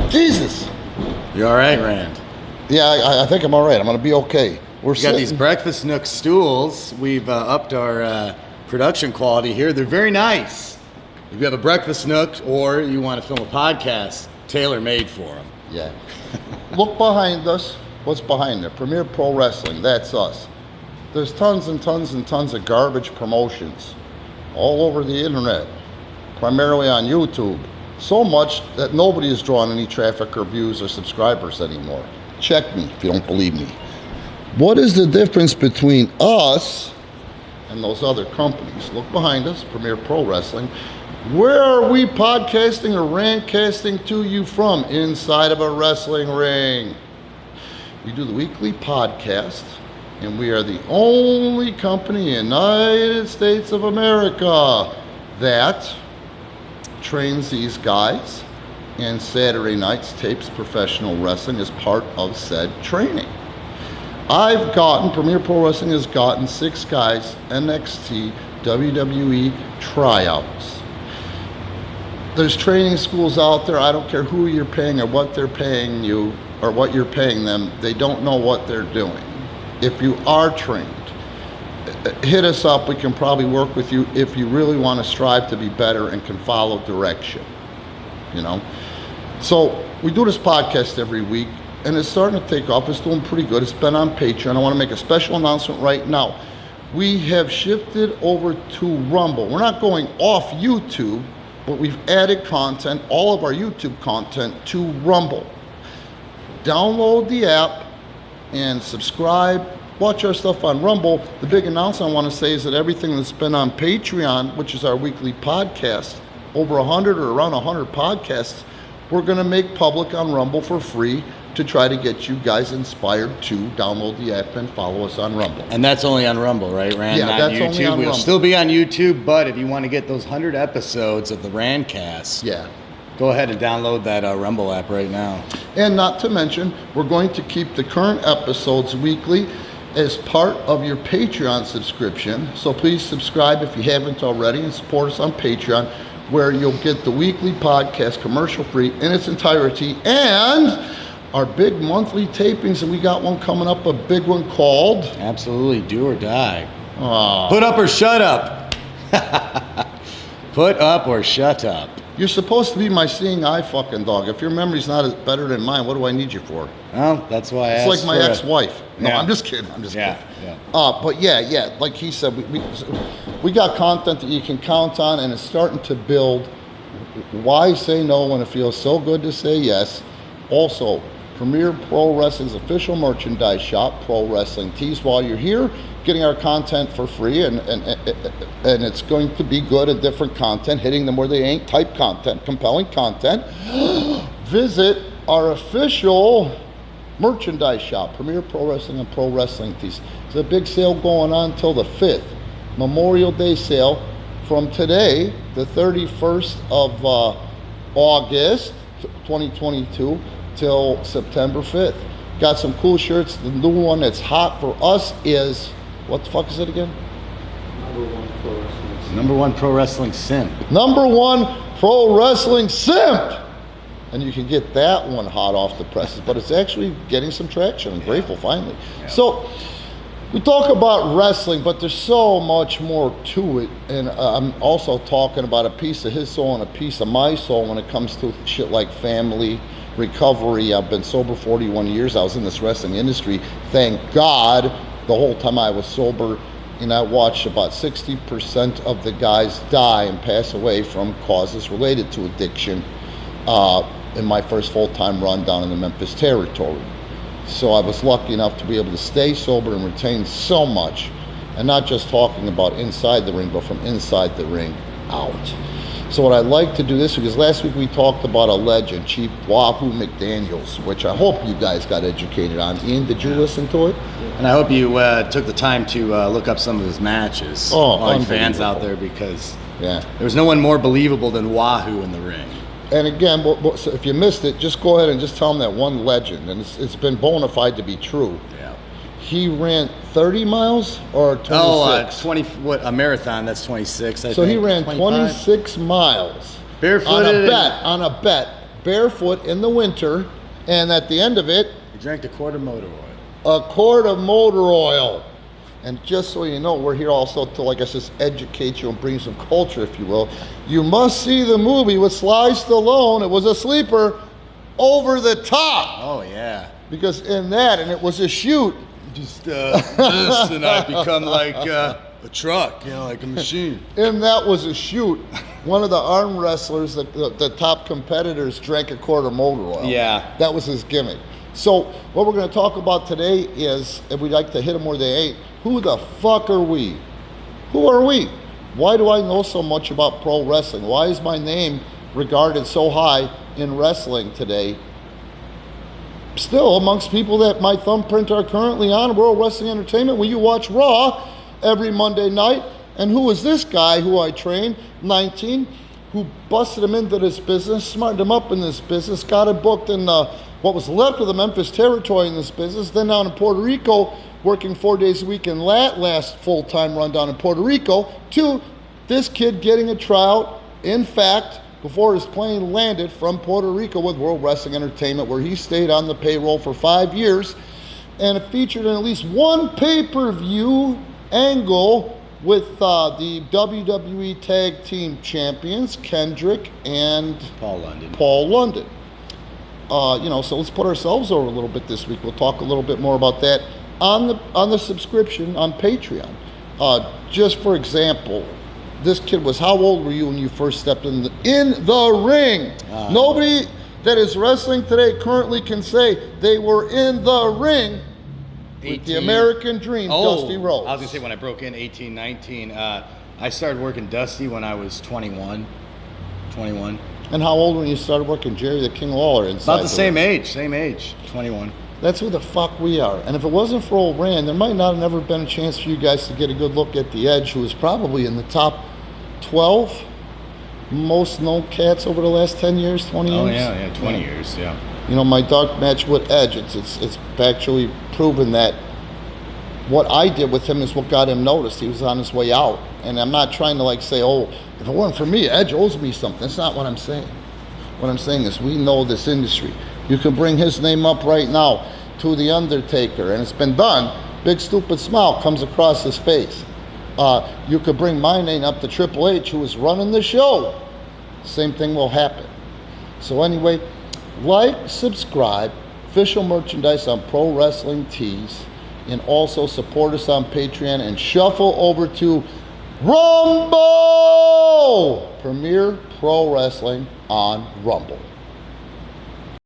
Jesus. You all right, Rand? Yeah, I think I'm all right. I'm going to be okay. We got these Breakfast Nook stools. We've upped our production quality here. They're very nice. If you have a Breakfast Nook or you want to film a podcast, tailor-made for them. Yeah. Look behind us. What's behind there? Premier Pro Wrestling. That's us. There's tons and tons and tons of garbage promotions all over the internet, primarily on YouTube. So much that nobody is drawing any traffic or views or subscribers anymore. Check me if you don't believe me. What is the difference between us and those other companies? Look behind us, Premier Pro Wrestling. Where are we podcasting or rantcasting to you from? Inside of a wrestling ring. We do the weekly podcast, and we are the only company in the United States of America that trains these guys, and Saturday nights tapes professional wrestling as part of said training. Premier Pro Wrestling has gotten 6 guys NXT WWE tryouts. There's training schools out there. I don't care who you're paying or what they're paying you or what you're paying them. They don't know what they're doing. If you are trained, hit us up. We can probably work with you if you really want to strive to be better and can follow direction. You know? So we do this podcast every week, and it's starting to take off. It's doing pretty good. It's been on Patreon. I want to make a special announcement right now. We have shifted over to Rumble. We're not going off YouTube, but we've added content, all of our YouTube content, to Rumble. Download the app and subscribe. Watch our stuff on Rumble. The big announcement I want to say is that everything that's been on Patreon, which is our weekly podcast, over 100 or around 100 podcasts, we're going to make public on Rumble for free to try to get you guys inspired to download the app and follow us on Rumble. And that's only on Rumble, right, Rand? Yeah, not that's YouTube. only on We'll Rumble. still be on YouTube, but if you want to get those 100 episodes of the Randcast, Yeah. go ahead and download that Rumble app right now. And not to mention, we're going to keep the current episodes weekly as part of your Patreon subscription. So please subscribe if you haven't already and support us on Patreon, where you'll get the weekly podcast commercial free in its entirety, and our big monthly tapings. And we got one coming up, a big one called Absolutely Do or Die. Put up or shut up. Put up or shut up. You're supposed to be my seeing eye fucking dog. If your memory's not as better than mine, what do I need you for? Well, that's why I asked. It's like my ex-wife. No, Yeah. I'm just kidding. I'm just kidding. Yeah. But yeah, like he said, we got content that you can count on, and it's starting to build. Why say no when it feels so good to say yes? Also, Premier Pro Wrestling's official merchandise shop, Pro Wrestling Tees. While you're here, getting our content for free, and it's going to be good and different content, hitting them where they ain't, type content, compelling content. Visit our official merchandise shop, Premier Pro Wrestling and Pro Wrestling Tees. There's a big sale going on until the 5th, Memorial Day sale, from today, the 31st of August 2022, till September 5th. Got some cool shirts. The new one that's hot for us is, what the fuck is it again? Number one pro wrestling simp. Number one pro wrestling simp. And you can get that one hot off the presses, but it's actually getting some traction. I'm grateful finally. Yeah. So we talk about wrestling, but there's so much more to it. And I'm also talking about a piece of his soul and a piece of my soul when it comes to shit like family, recovery. I've been sober 41 years. I was in this wrestling industry. Thank God the whole time I was sober. And I watched about 60% of the guys die and pass away from causes related to addiction in my first full-time run down in the Memphis territory. So I was lucky enough to be able to stay sober and retain so much, and not just talking about inside the ring, but from inside the ring out. So what I'd like to do this week is, last week we talked about a legend, Chief Wahoo McDaniels, which I hope you guys got educated on. Ian, did you listen to it? And I hope you took the time to look up some of his matches. Oh, all you fans unbelievable. out there, because Yeah. there's no one more believable than Wahoo in the ring. And again, so if you missed it, just go ahead and just tell them that one legend, and it's been bona fide to be true. Yeah. He ran 30 miles or 26? Oh, 20. What, a marathon? That's 26. I So think. he ran 25? 26 miles Barefooted. on a bet barefoot in the winter, and at the end of it, He drank a quart of motor oil. a quart of motor oil. And just so you know, we're here also to, like I said, educate you and bring some culture, if you will. You must see the movie with Sly Stallone. It was a sleeper, Over the Top. Oh, yeah. Because in that, and it was a shoot. Just this, and I become like a truck, like a machine. And that was a shoot. One of the arm wrestlers, the top competitors, drank a quart of motor oil. Yeah. That was his gimmick. So what we're going to talk about today is, if we'd like to hit them where they ain't, who the fuck are we? Who are we? Why do I know so much about pro wrestling? Why is my name regarded so high in wrestling today? Still amongst people that my thumbprint are currently on World Wrestling Entertainment, when you watch Raw every Monday night. And who is this guy who I trained, 19, who busted him into this business, smartened him up in this business, got him booked in what was left of the Memphis territory in this business, then down in Puerto Rico, working 4 days a week in that last full-time run down in Puerto Rico, to this kid getting a tryout, in fact, before his plane landed from Puerto Rico with World Wrestling Entertainment, where he stayed on the payroll for 5 years, and it featured in at least one pay-per-view angle with the WWE Tag Team Champions, Kendrick and Paul London. So let's put ourselves over a little bit this week. We'll talk a little bit more about that on the subscription on Patreon. Just for example, this kid was, how old were you when you first stepped in the ring? Nobody that is wrestling today currently can say they were in the ring with the American Dream, Dusty Rhodes. I was going to say, when I broke in 18, 19, I started working Dusty when I was 21. And how old when you started working Jerry the King Lawler inside? About the same age, 21. That's who the fuck we are. And if it wasn't for old Rand, there might not have never been a chance for you guys to get a good look at the Edge, who is probably in the top 12 most known cats over the last 10 years, 20 years. Oh, yeah, 20 years, yeah. You know, my dark match with Edge, it's actually proven that what I did with him is what got him noticed. He was on his way out. And I'm not trying to say, oh, if it weren't for me, Edge owes me something. That's not what I'm saying. What I'm saying is, we know this industry. You can bring his name up right now to The Undertaker, and it's been done. Big stupid smile comes across his face. You could bring my name up to Triple H, who is running the show. Same thing will happen. So anyway, like, subscribe, official merchandise on Pro Wrestling Tees, and also support us on Patreon, and shuffle over to Rumble! Premier Pro Wrestling on Rumble.